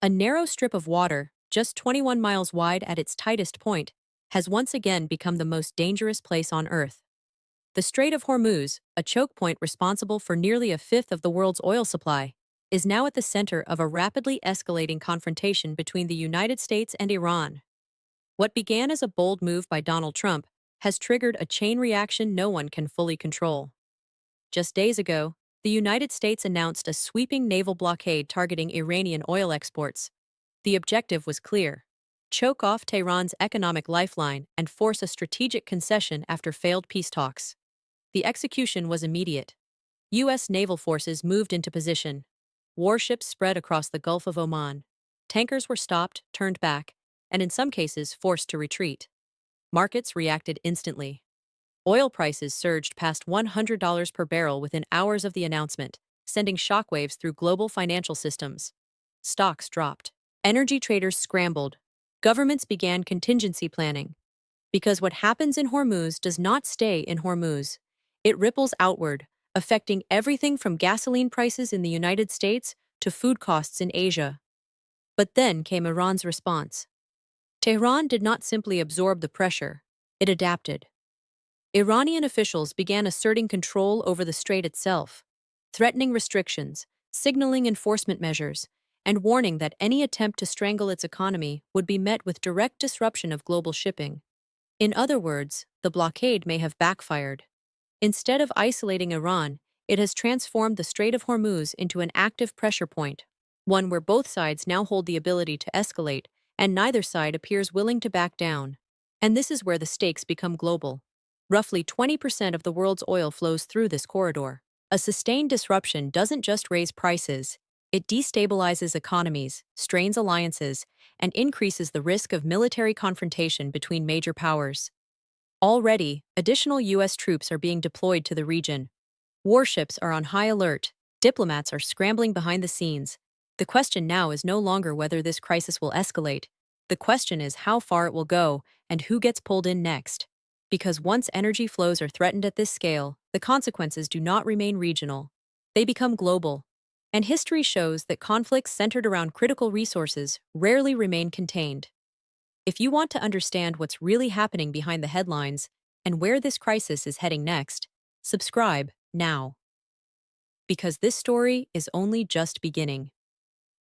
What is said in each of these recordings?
A narrow strip of water, just 21 miles wide at its tightest point, has once again become the most dangerous place on Earth. The Strait of Hormuz, a choke point responsible for nearly a fifth of the world's oil supply, is now at the center of a rapidly escalating confrontation between the United States and Iran. What began as a bold move by Donald Trump has triggered a chain reaction no one can fully control. Just days ago, the United States announced a sweeping naval blockade targeting Iranian oil exports. The objective was clear: choke off Tehran's economic lifeline and force a strategic concession after failed peace talks. The execution was immediate. U.S. naval forces moved into position. Warships spread across the Gulf of Oman. Tankers were stopped, turned back, and in some cases forced to retreat. Markets reacted instantly. Oil prices surged past $100 per barrel within hours of the announcement, sending shockwaves through global financial systems. Stocks dropped. Energy traders scrambled. Governments began contingency planning. Because what happens in Hormuz does not stay in Hormuz. It ripples outward, affecting everything from gasoline prices in the United States to food costs in Asia. But then came Iran's response. Tehran did not simply absorb the pressure, it adapted. Iranian officials began asserting control over the strait itself, threatening restrictions, signaling enforcement measures, and warning that any attempt to strangle its economy would be met with direct disruption of global shipping. In other words, the blockade may have backfired. Instead of isolating Iran, it has transformed the Strait of Hormuz into an active pressure point, one where both sides now hold the ability to escalate, and neither side appears willing to back down. And this is where the stakes become global. Roughly 20% of the world's oil flows through this corridor. A sustained disruption doesn't just raise prices, it destabilizes economies, strains alliances, and increases the risk of military confrontation between major powers. Already, additional U.S. troops are being deployed to the region. Warships are on high alert, diplomats are scrambling behind the scenes. The question now is no longer whether this crisis will escalate. The question is how far it will go and who gets pulled in next. Because once energy flows are threatened at this scale, the consequences do not remain regional. They become global. And history shows that conflicts centered around critical resources rarely remain contained. If you want to understand what's really happening behind the headlines and where this crisis is heading next, subscribe now. Because this story is only just beginning.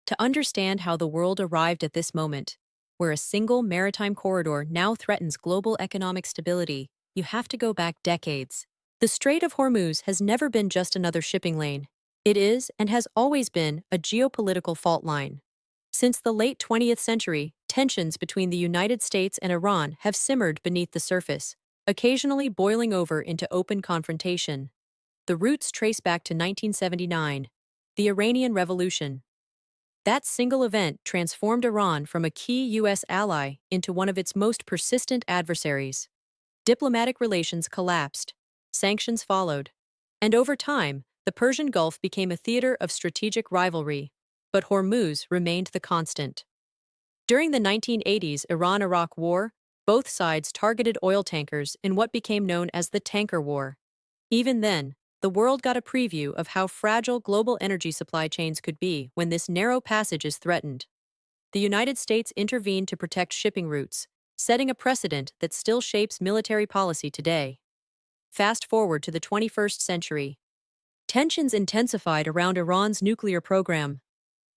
To understand how the world arrived at this moment, where a single maritime corridor now threatens global economic stability, you have to go back decades. The Strait of Hormuz has never been just another shipping lane. It is, and has always been, a geopolitical fault line. Since the late 20th century, tensions between the United States and Iran have simmered beneath the surface, occasionally boiling over into open confrontation. The roots trace back to 1979, the Iranian Revolution. That single event transformed Iran from a key U.S. ally into one of its most persistent adversaries. Diplomatic relations collapsed, sanctions followed, and over time, the Persian Gulf became a theater of strategic rivalry, but Hormuz remained the constant. During the 1980s Iran-Iraq War, both sides targeted oil tankers in what became known as the Tanker War. Even then, the world got a preview of how fragile global energy supply chains could be when this narrow passage is threatened. The United States intervened to protect shipping routes, setting a precedent that still shapes military policy today. Fast forward to the 21st century. Tensions intensified around Iran's nuclear program.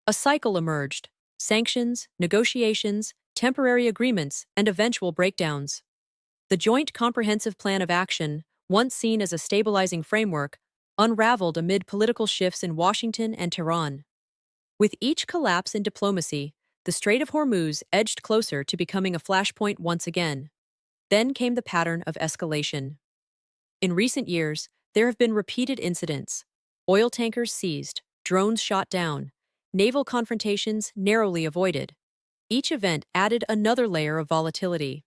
A cycle emerged: sanctions, negotiations, temporary agreements, and eventual breakdowns. The Joint Comprehensive Plan of Action, once seen as a stabilizing framework, unraveled amid political shifts in Washington and Tehran. With each collapse in diplomacy, the Strait of Hormuz edged closer to becoming a flashpoint once again. Then came the pattern of escalation. In recent years, there have been repeated incidents: oil tankers seized, drones shot down, naval confrontations narrowly avoided. Each event added another layer of volatility.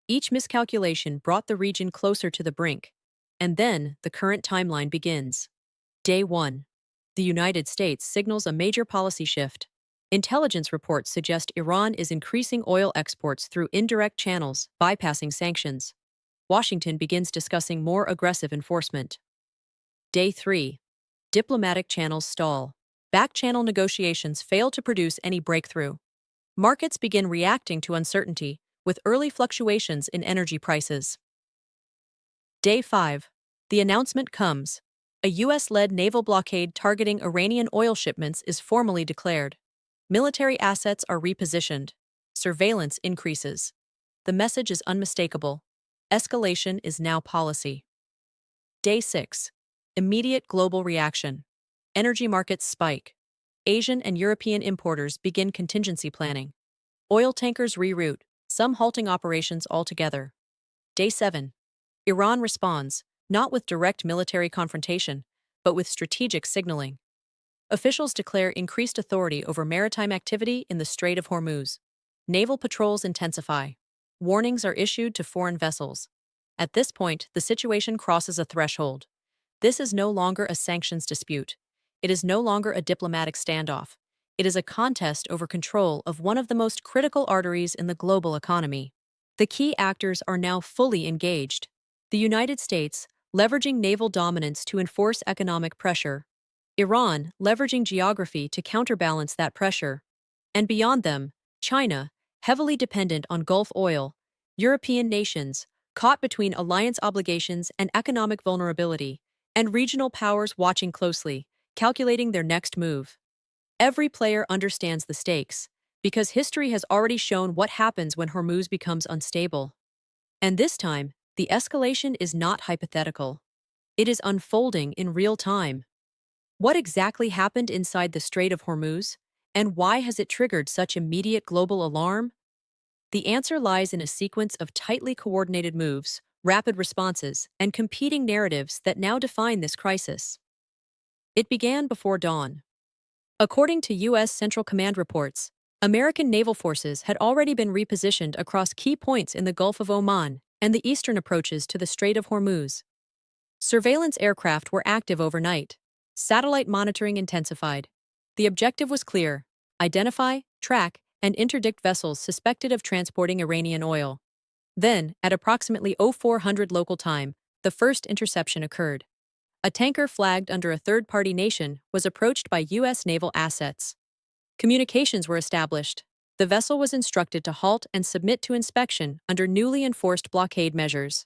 Each miscalculation brought the region closer to the brink. And then, the current timeline begins. Day 1. The United States signals a major policy shift. Intelligence reports suggest Iran is increasing oil exports through indirect channels, bypassing sanctions. Washington begins discussing more aggressive enforcement. Day 3. Diplomatic channels stall. Back-channel negotiations fail to produce any breakthrough. Markets begin reacting to uncertainty, with early fluctuations in energy prices. Day 5. The announcement comes. A U.S.-led naval blockade targeting Iranian oil shipments is formally declared. Military assets are repositioned. Surveillance increases. The message is unmistakable. Escalation is now policy. Day 6. Immediate global reaction. Energy markets spike. Asian and European importers begin contingency planning. Oil tankers reroute, some halting operations altogether. Day 7. Iran responds, not with direct military confrontation, but with strategic signaling. Officials declare increased authority over maritime activity in the Strait of Hormuz. Naval patrols intensify. Warnings are issued to foreign vessels. At this point, the situation crosses a threshold. This is no longer a sanctions dispute. It is no longer a diplomatic standoff. It is a contest over control of one of the most critical arteries in the global economy. The key actors are now fully engaged. The United States, leveraging naval dominance to enforce economic pressure. Iran, leveraging geography to counterbalance that pressure. And beyond them, China, heavily dependent on Gulf oil. European nations, caught between alliance obligations and economic vulnerability. And regional powers watching closely, calculating their next move. Every player understands the stakes, because history has already shown what happens when Hormuz becomes unstable. And this time, the escalation is not hypothetical. It is unfolding in real time. What exactly happened inside the Strait of Hormuz, and why has it triggered such immediate global alarm? The answer lies in a sequence of tightly coordinated moves, rapid responses, and competing narratives that now define this crisis. It began before dawn. According to U.S. Central Command reports, American naval forces had already been repositioned across key points in the Gulf of Oman and the eastern approaches to the Strait of Hormuz. Surveillance aircraft were active overnight. Satellite monitoring intensified. The objective was clear: identify, track, and interdict vessels suspected of transporting Iranian oil. Then, at approximately 0400 local time, the first interception occurred. A tanker flagged under a third-party nation was approached by U.S. naval assets. Communications were established. The vessel was instructed to halt and submit to inspection under newly enforced blockade measures.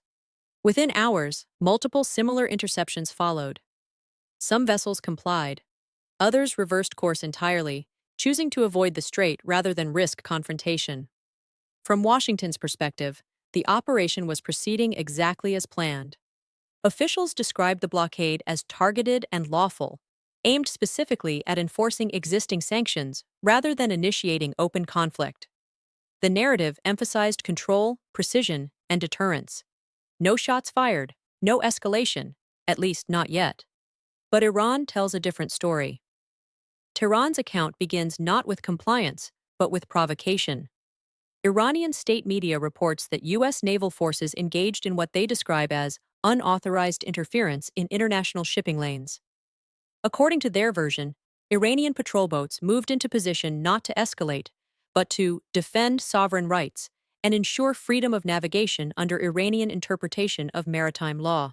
Within hours, multiple similar interceptions followed. Some vessels complied. Others reversed course entirely, choosing to avoid the strait rather than risk confrontation. From Washington's perspective, the operation was proceeding exactly as planned. Officials described the blockade as targeted and lawful, aimed specifically at enforcing existing sanctions rather than initiating open conflict. The narrative emphasized control, precision, and deterrence. No shots fired, no escalation, at least not yet. But Iran tells a different story. Tehran's account begins not with compliance, but with provocation. Iranian state media reports that U.S. naval forces engaged in what they describe as unauthorized interference in international shipping lanes. According to their version, Iranian patrol boats moved into position not to escalate, but to defend sovereign rights and ensure freedom of navigation under Iranian interpretation of maritime law.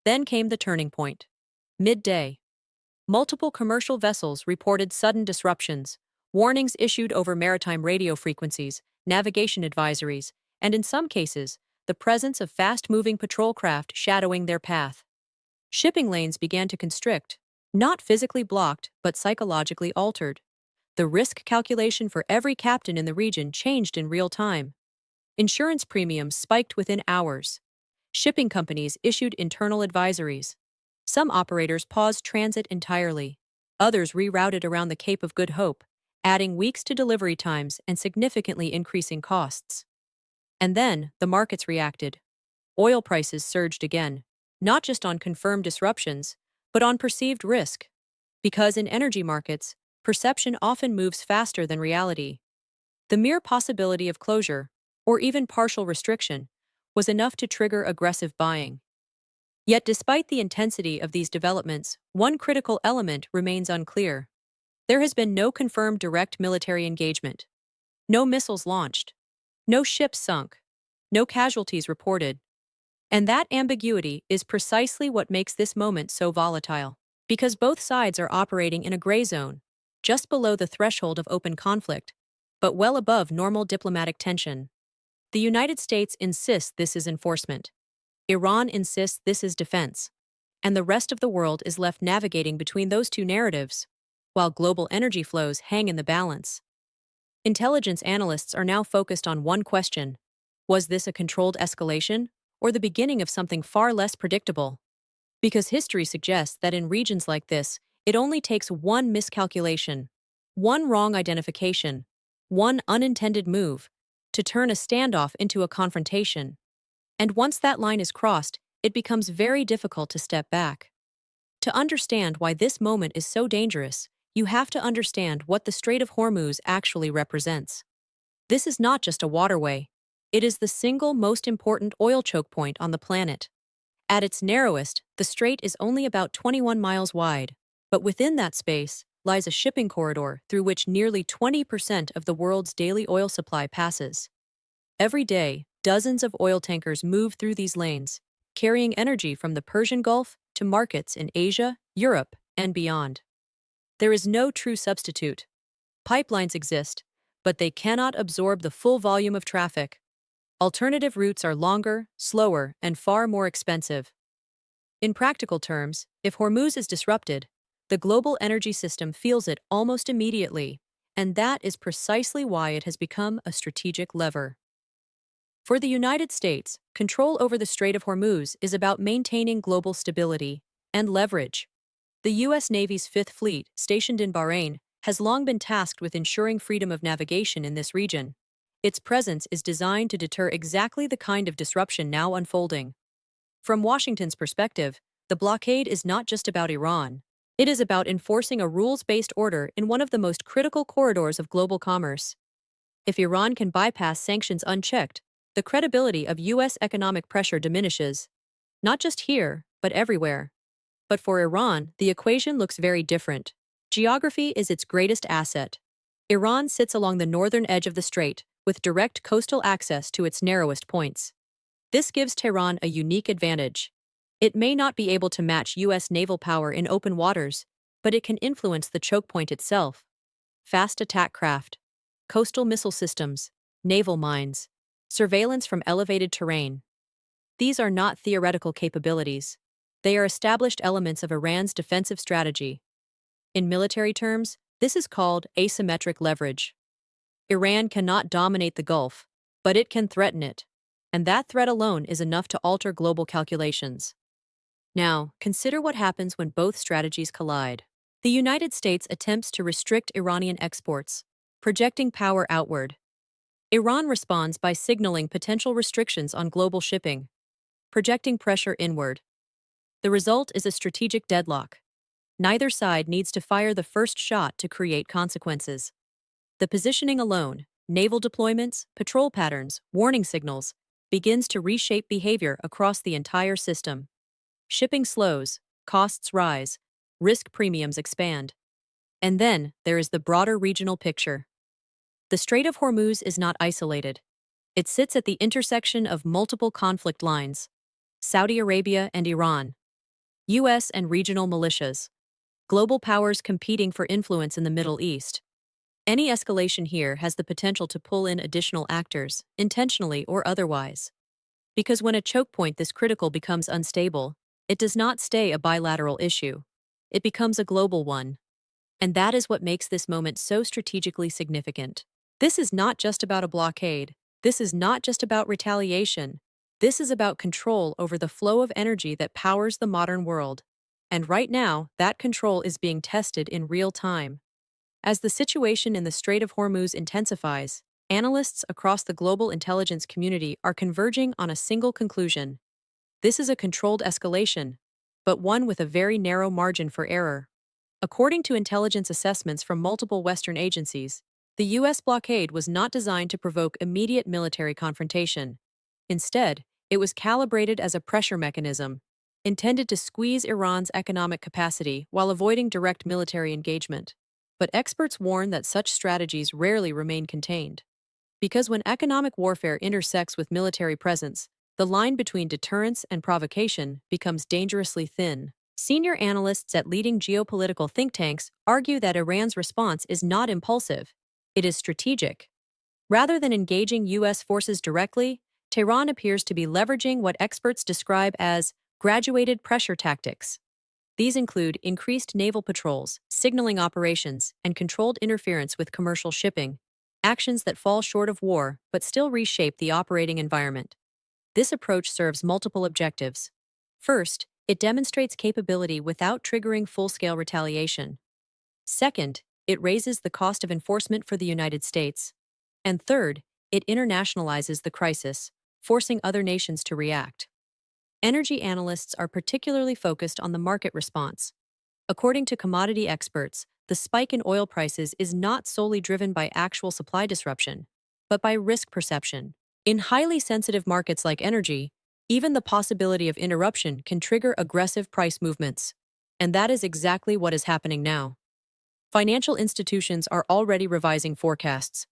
Then came the turning point. Midday. Multiple commercial vessels reported sudden disruptions, warnings issued over maritime radio frequencies, navigation advisories, and in some cases, the presence of fast-moving patrol craft shadowing their path. Shipping lanes began to constrict, not physically blocked, but psychologically altered. The risk calculation for every captain in the region changed in real time. Insurance premiums spiked within hours. Shipping companies issued internal advisories. Some operators paused transit entirely. Others rerouted around the Cape of Good Hope, adding weeks to delivery times and significantly increasing costs. And then, the markets reacted. Oil prices surged again, not just on confirmed disruptions, but on perceived risk. Because in energy markets, perception often moves faster than reality. The mere possibility of closure, or even partial restriction, was enough to trigger aggressive buying. Yet despite the intensity of these developments, one critical element remains unclear. There has been no confirmed direct military engagement. No missiles launched. No ships sunk. No casualties reported. And that ambiguity is precisely what makes this moment so volatile. Because both sides are operating in a gray zone, just below the threshold of open conflict, but well above normal diplomatic tension. The United States insists this is enforcement. Iran insists this is defense. And the rest of the world is left navigating between those two narratives, while global energy flows hang in the balance. Intelligence analysts are now focused on one question: was this a controlled escalation, or the beginning of something far less predictable? Because history suggests that in regions like this, it only takes one miscalculation, one wrong identification, one unintended move, to turn a standoff into a confrontation. And once that line is crossed, it becomes very difficult to step back. To understand why this moment is so dangerous, you have to understand what the Strait of Hormuz actually represents. This is not just a waterway. It is the single most important oil choke point on the planet. At its narrowest, the strait is only about 21 miles wide, but within that space lies a shipping corridor through which nearly 20% of the world's daily oil supply passes. Every day, dozens of oil tankers move through these lanes, carrying energy from the Persian Gulf to markets in Asia, Europe, and beyond. There is no true substitute. Pipelines exist, but they cannot absorb the full volume of traffic. Alternative routes are longer, slower, and far more expensive. In practical terms, if Hormuz is disrupted, the global energy system feels it almost immediately, and that is precisely why it has become a strategic lever. For the United States, control over the Strait of Hormuz is about maintaining global stability and leverage. The U.S. Navy's Fifth Fleet, stationed in Bahrain, has long been tasked with ensuring freedom of navigation in this region. Its presence is designed to deter exactly the kind of disruption now unfolding. From Washington's perspective, the blockade is not just about Iran. It is about enforcing a rules-based order in one of the most critical corridors of global commerce. If Iran can bypass sanctions unchecked, the credibility of U.S. economic pressure diminishes. Not just here, but everywhere. But for Iran, the equation looks very different. Geography is its greatest asset. Iran sits along the northern edge of the strait, with direct coastal access to its narrowest points. This gives Tehran a unique advantage. It may not be able to match U.S. naval power in open waters, but it can influence the choke point itself. Fast attack craft, coastal missile systems, naval mines, surveillance from elevated terrain. These are not theoretical capabilities. They are established elements of Iran's defensive strategy. In military terms, this is called asymmetric leverage. Iran cannot dominate the Gulf, but it can threaten it, and that threat alone is enough to alter global calculations. Now, consider what happens when both strategies collide. The United States attempts to restrict Iranian exports, projecting power outward. Iran responds by signaling potential restrictions on global shipping, projecting pressure inward. The result is a strategic deadlock. Neither side needs to fire the first shot to create consequences. The positioning alone, naval deployments, patrol patterns, warning signals, begins to reshape behavior across the entire system. Shipping slows, costs rise, risk premiums expand. And then there is the broader regional picture. The Strait of Hormuz is not isolated. It sits at the intersection of multiple conflict lines: Saudi Arabia and Iran, U.S. and regional militias, global powers competing for influence in the Middle East. Any escalation here has the potential to pull in additional actors, intentionally or otherwise. Because when a choke point this critical becomes unstable, it does not stay a bilateral issue. It becomes a global one. And that is what makes this moment so strategically significant. This is not just about a blockade. This is not just about retaliation. This is about control over the flow of energy that powers the modern world. And right now, that control is being tested in real time. As the situation in the Strait of Hormuz intensifies, analysts across the global intelligence community are converging on a single conclusion. This is a controlled escalation, but one with a very narrow margin for error. According to intelligence assessments from multiple Western agencies, the U.S. blockade was not designed to provoke immediate military confrontation. Instead, it was calibrated as a pressure mechanism, intended to squeeze Iran's economic capacity while avoiding direct military engagement. But experts warn that such strategies rarely remain contained. Because when economic warfare intersects with military presence, the line between deterrence and provocation becomes dangerously thin. Senior analysts at leading geopolitical think tanks argue that Iran's response is not impulsive. It is strategic. Rather than engaging U.S. forces directly, Tehran appears to be leveraging what experts describe as graduated pressure tactics. These include increased naval patrols, signaling operations, and controlled interference with commercial shipping, actions that fall short of war but still reshape the operating environment. This approach serves multiple objectives. First, it demonstrates capability without triggering full-scale retaliation. Second, it raises the cost of enforcement for the United States. And third, it internationalizes the crisis, forcing other nations to react. Energy analysts are particularly focused on the market response. According to commodity experts, the spike in oil prices is not solely driven by actual supply disruption, but by risk perception. In highly sensitive markets like energy, even the possibility of interruption can trigger aggressive price movements. And that is exactly what is happening now. Financial institutions are already revising forecasts.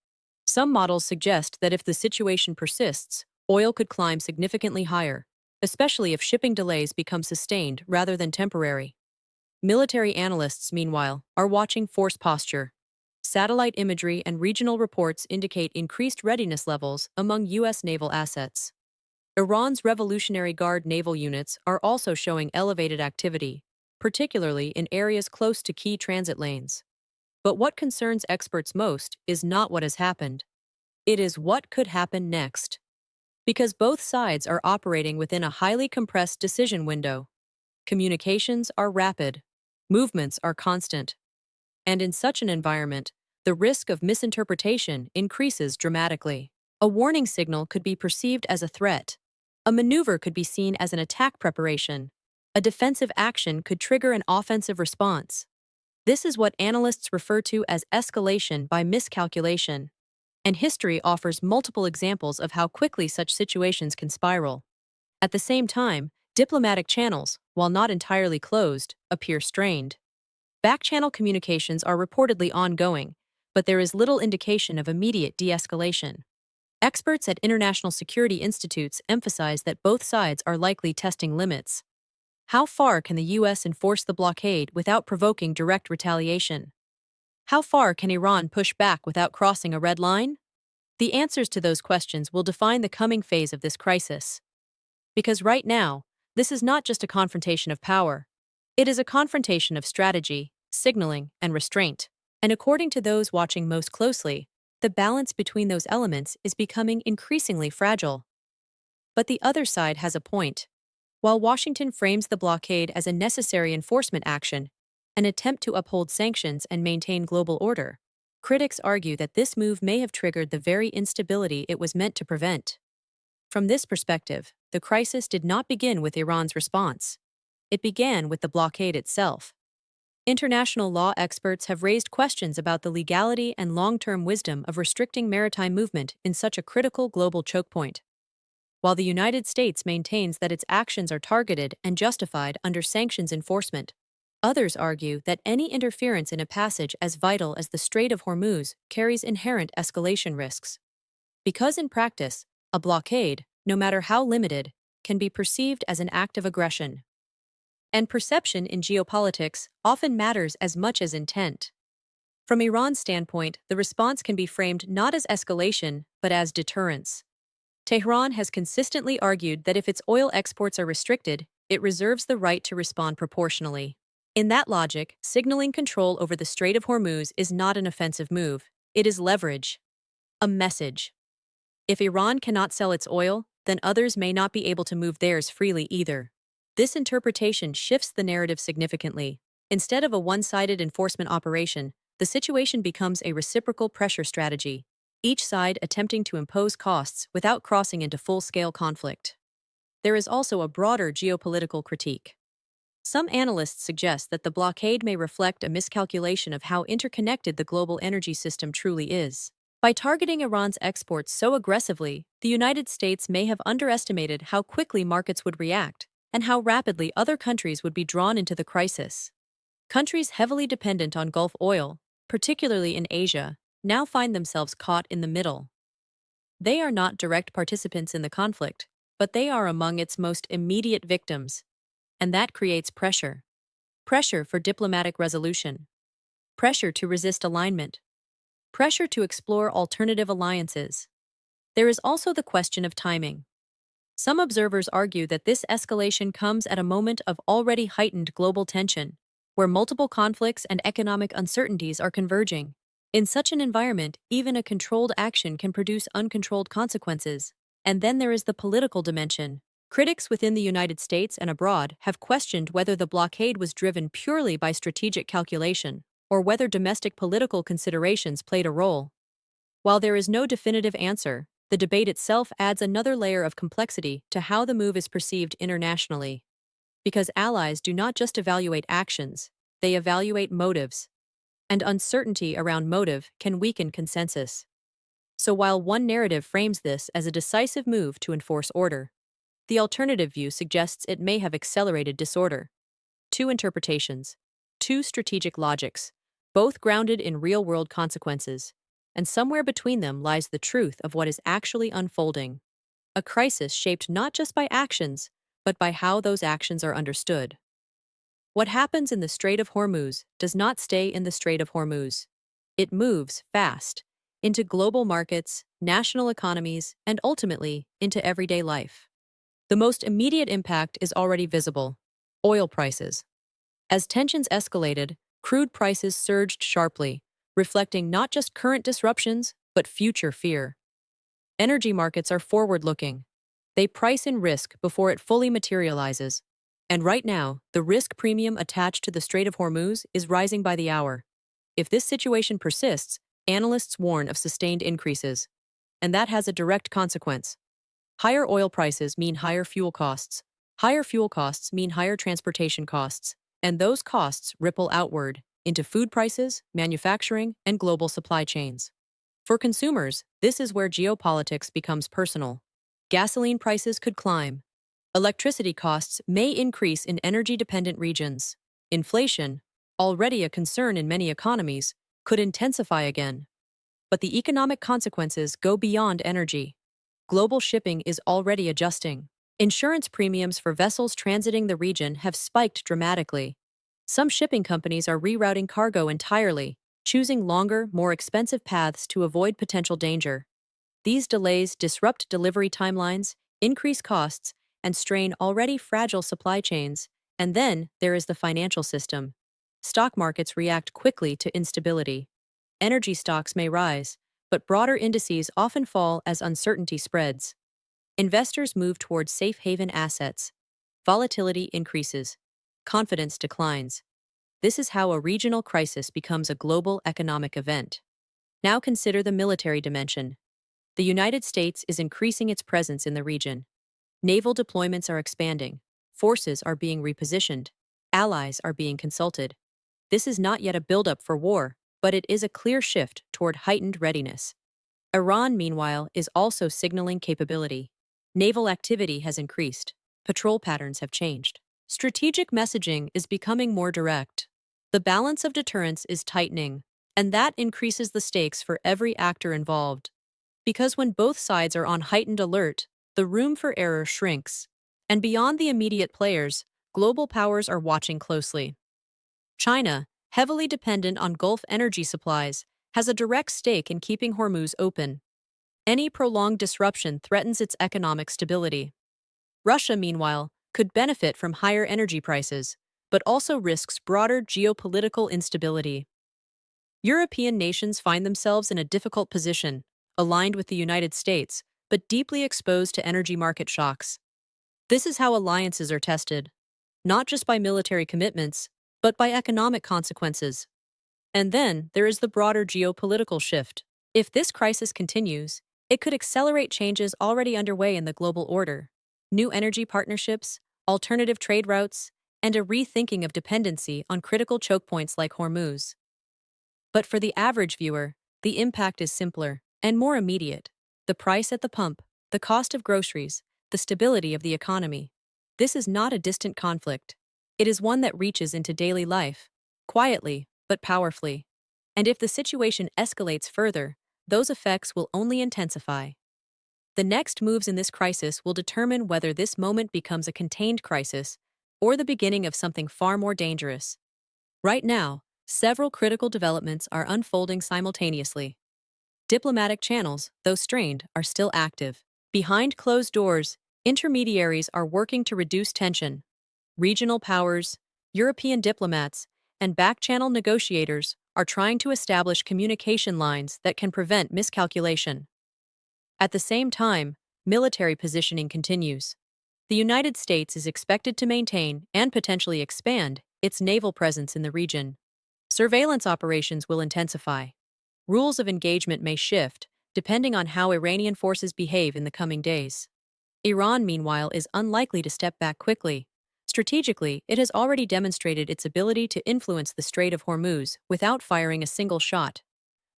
Some models suggest that if the situation persists, oil could climb significantly higher, especially if shipping delays become sustained rather than temporary. Military analysts, meanwhile, are watching force posture. Satellite imagery and regional reports indicate increased readiness levels among U.S. naval assets. Iran's Revolutionary Guard naval units are also showing elevated activity, particularly in areas close to key transit lanes. But what concerns experts most is not what has happened. It is what could happen next. Because both sides are operating within a highly compressed decision window. Communications are rapid. Movements are constant. And in such an environment, the risk of misinterpretation increases dramatically. A warning signal could be perceived as a threat. A maneuver could be seen as an attack preparation. A defensive action could trigger an offensive response. This is what analysts refer to as escalation by miscalculation. And history offers multiple examples of how quickly such situations can spiral. At the same time, diplomatic channels, while not entirely closed, appear strained. Back-channel communications are reportedly ongoing, but there is little indication of immediate de-escalation. Experts at international security institutes emphasize that both sides are likely testing limits. How far can the U.S. enforce the blockade without provoking direct retaliation? How far can Iran push back without crossing a red line? The answers to those questions will define the coming phase of this crisis. Because right now, this is not just a confrontation of power. It is a confrontation of strategy, signaling, and restraint. And according to those watching most closely, the balance between those elements is becoming increasingly fragile. But the other side has a point. While Washington frames the blockade as a necessary enforcement action, an attempt to uphold sanctions and maintain global order, critics argue that this move may have triggered the very instability it was meant to prevent. From this perspective, the crisis did not begin with Iran's response. It began with the blockade itself. International law experts have raised questions about the legality and long-term wisdom of restricting maritime movement in such a critical global choke point. While the United States maintains that its actions are targeted and justified under sanctions enforcement, others argue that any interference in a passage as vital as the Strait of Hormuz carries inherent escalation risks. Because in practice, a blockade, no matter how limited, can be perceived as an act of aggression. And perception in geopolitics often matters as much as intent. From Iran's standpoint, the response can be framed not as escalation, but as deterrence. Tehran has consistently argued that if its oil exports are restricted, it reserves the right to respond proportionally. In that logic, signaling control over the Strait of Hormuz is not an offensive move. It is leverage. A message. If Iran cannot sell its oil, then others may not be able to move theirs freely either. This interpretation shifts the narrative significantly. Instead of a one-sided enforcement operation, the situation becomes a reciprocal pressure strategy, each side attempting to impose costs without crossing into full-scale conflict. There is also a broader geopolitical critique. Some analysts suggest that the blockade may reflect a miscalculation of how interconnected the global energy system truly is. By targeting Iran's exports so aggressively, the United States may have underestimated how quickly markets would react and how rapidly other countries would be drawn into the crisis. Countries heavily dependent on Gulf oil, particularly in Asia, now find themselves caught in the middle. They are not direct participants in the conflict, but they are among its most immediate victims. And that creates pressure. Pressure for diplomatic resolution. Pressure to resist alignment. pressure to explore alternative alliances. There is also the question of timing. Some observers argue that this escalation comes at a moment of already heightened global tension, where multiple conflicts and economic uncertainties are converging. In such an environment, even a controlled action can produce uncontrolled consequences. And then there is the political dimension. Critics within the United States and abroad have questioned whether the blockade was driven purely by strategic calculation, or whether domestic political considerations played a role. While there is no definitive answer, the debate itself adds another layer of complexity to how the move is perceived internationally. Because allies do not just evaluate actions, they evaluate motives. And uncertainty around motive can weaken consensus. So while one narrative frames this as a decisive move to enforce order, the alternative view suggests it may have accelerated disorder. Two interpretations, two strategic logics, both grounded in real-world consequences, and somewhere between them lies the truth of what is actually unfolding. A crisis shaped not just by actions, but by how those actions are understood. What happens in the Strait of Hormuz does not stay in the Strait of Hormuz. It moves fast into global markets, national economies, and ultimately into everyday life. The most immediate impact is already visible: oil prices. As tensions escalated, crude prices surged sharply, reflecting not just current disruptions, but future fear. Energy markets are forward-looking. They price in risk before it fully materializes. And right now, the risk premium attached to the Strait of Hormuz is rising by the hour. If this situation persists, analysts warn of sustained increases. And that has a direct consequence. Higher oil prices mean higher fuel costs. Higher fuel costs mean higher transportation costs. And those costs ripple outward into food prices, manufacturing, and global supply chains. For consumers, this is where geopolitics becomes personal. Gasoline prices could climb. Electricity costs may increase in energy-dependent regions. Inflation, already a concern in many economies, could intensify again. But the economic consequences go beyond energy. Global shipping is already adjusting. Insurance premiums for vessels transiting the region have spiked dramatically. Some shipping companies are rerouting cargo entirely, choosing longer, more expensive paths to avoid potential danger. These delays disrupt delivery timelines, increase costs, and strain already fragile supply chains. And then there is the financial system. Stock markets react quickly to instability. Energy stocks may rise, but broader indices often fall as uncertainty spreads. Investors move towards safe haven assets. Volatility increases. Confidence declines. This is how a regional crisis becomes a global economic event. Now consider the military dimension. The United States is increasing its presence in the region. Naval deployments are expanding. Forces are being repositioned. Allies are being consulted. This is not yet a buildup for war, but it is a clear shift toward heightened readiness. Iran, meanwhile, is also signaling capability. Naval activity has increased. Patrol patterns have changed. Strategic messaging is becoming more direct. The balance of deterrence is tightening, and that increases the stakes for every actor involved. Because when both sides are on heightened alert, the room for error shrinks. And beyond the immediate players, global powers are watching closely. China, heavily dependent on Gulf energy supplies, has a direct stake in keeping Hormuz open. Any prolonged disruption threatens its economic stability. Russia, meanwhile, could benefit from higher energy prices, but also risks broader geopolitical instability. European nations find themselves in a difficult position, aligned with the United States, but deeply exposed to energy market shocks. This is how alliances are tested, not just by military commitments, but by economic consequences. And then there is the broader geopolitical shift. If this crisis continues, it could accelerate changes already underway in the global order. New energy partnerships, alternative trade routes, and a rethinking of dependency on critical choke points like Hormuz. But for the average viewer, the impact is simpler and more immediate. The price at the pump, the cost of groceries, the stability of the economy. This is not a distant conflict. It is one that reaches into daily life, quietly but powerfully. And if the situation escalates further, those effects will only intensify. The next moves in this crisis will determine whether this moment becomes a contained crisis or the beginning of something far more dangerous. Right now, several critical developments are unfolding simultaneously. Diplomatic channels, though strained, are still active. Behind closed doors, intermediaries are working to reduce tension. Regional powers, European diplomats, and back-channel negotiators are trying to establish communication lines that can prevent miscalculation. At the same time, military positioning continues. The United States is expected to maintain and potentially expand its naval presence in the region. Surveillance operations will intensify. Rules of engagement may shift, depending on how Iranian forces behave in the coming days. Iran, meanwhile, is unlikely to step back quickly. Strategically, it has already demonstrated its ability to influence the Strait of Hormuz without firing a single shot.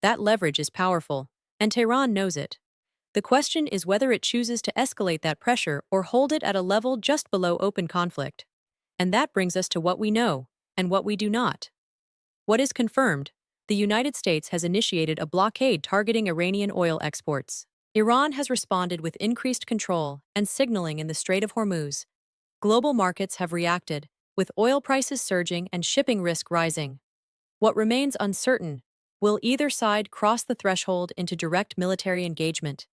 That leverage is powerful, and Tehran knows it. The question is whether it chooses to escalate that pressure or hold it at a level just below open conflict. And that brings us to what we know and what we do not. What is confirmed? The United States has initiated a blockade targeting Iranian oil exports. Iran has responded with increased control and signaling in the Strait of Hormuz. Global markets have reacted, with oil prices surging and shipping risk rising. What remains uncertain: will either side cross the threshold into direct military engagement?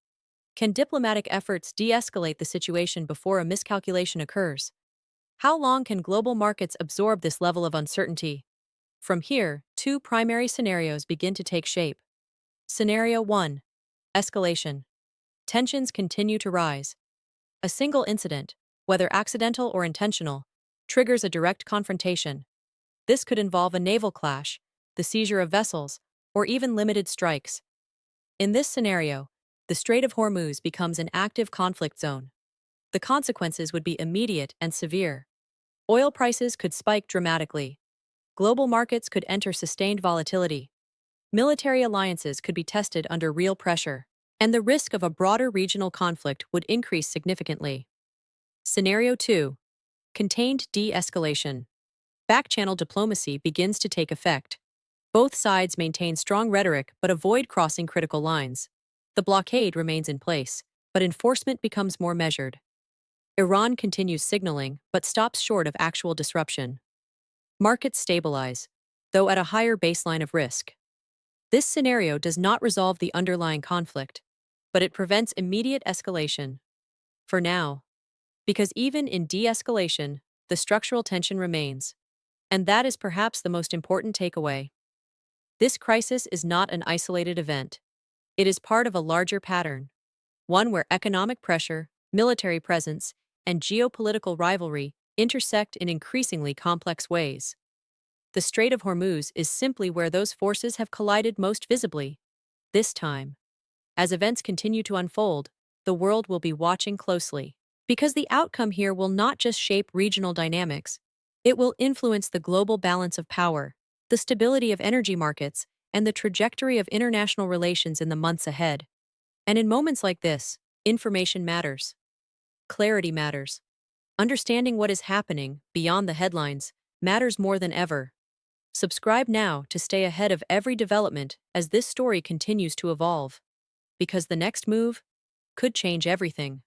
Can diplomatic efforts de-escalate the situation before a miscalculation occurs? How long can global markets absorb this level of uncertainty? From here, two primary scenarios begin to take shape. Scenario 1. Escalation. Tensions continue to rise. A single incident, whether accidental or intentional, triggers a direct confrontation. This could involve a naval clash, the seizure of vessels, or even limited strikes. In this scenario, the Strait of Hormuz becomes an active conflict zone. The consequences would be immediate and severe. Oil prices could spike dramatically. Global markets could enter sustained volatility. Military alliances could be tested under real pressure, and the risk of a broader regional conflict would increase significantly. Scenario 2. Contained de-escalation. Back-channel diplomacy begins to take effect. Both sides maintain strong rhetoric but avoid crossing critical lines. The blockade remains in place, but enforcement becomes more measured. Iran continues signaling but stops short of actual disruption. Markets stabilize, though at a higher baseline of risk. This scenario does not resolve the underlying conflict, but it prevents immediate escalation. For now, because even in de-escalation, the structural tension remains. And that is perhaps the most important takeaway. This crisis is not an isolated event. It is part of a larger pattern, one where economic pressure, military presence, and geopolitical rivalry intersect in increasingly complex ways. The Strait of Hormuz is simply where those forces have collided most visibly. This time, as events continue to unfold, the world will be watching closely, because the outcome here will not just shape regional dynamics, it will influence the global balance of power, the stability of energy markets, and the trajectory of international relations in the months ahead. And in moments like this, information matters. Clarity matters. Understanding what is happening beyond the headlines matters more than ever. Subscribe now to stay ahead of every development as this story continues to evolve, because the next move could change everything.